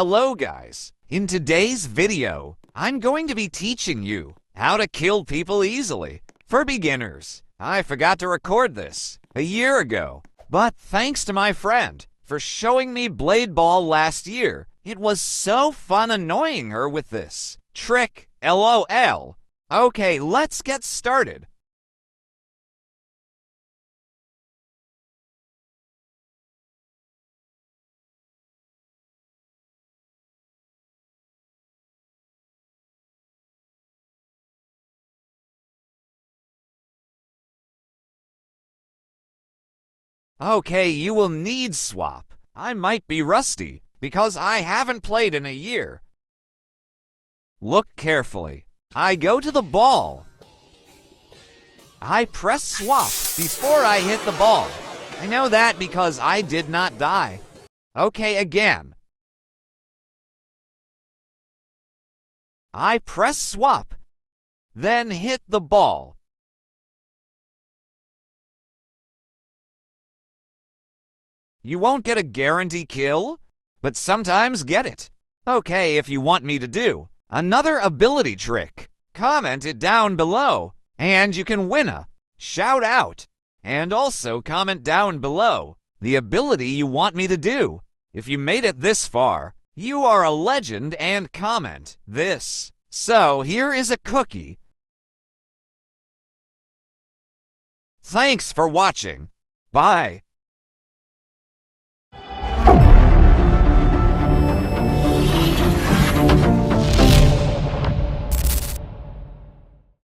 Hello guys, in today's video, I'm going to be teaching you how to kill people easily. For beginners, I forgot to record this a year ago, but thanks to my friend for showing me Bladeball last year. It was so fun annoying her with this trick, LOL. Okay, let's get started. Okay, you will need swap. I might be rusty because I haven't played in a year. Look carefully. I go to the ball. I press swap before I hit the ball. I know that because I did not die. Okay, again. I press swap, then hit the ball. You won't get a guarantee kill, but sometimes get it. Okay, if you want me to do another ability trick, comment it down below, and you can win a shout out. And also comment down below the ability you want me to do. If you made it this far, you are a legend, and comment this. So here is a cookie. Thanks for watching. Bye.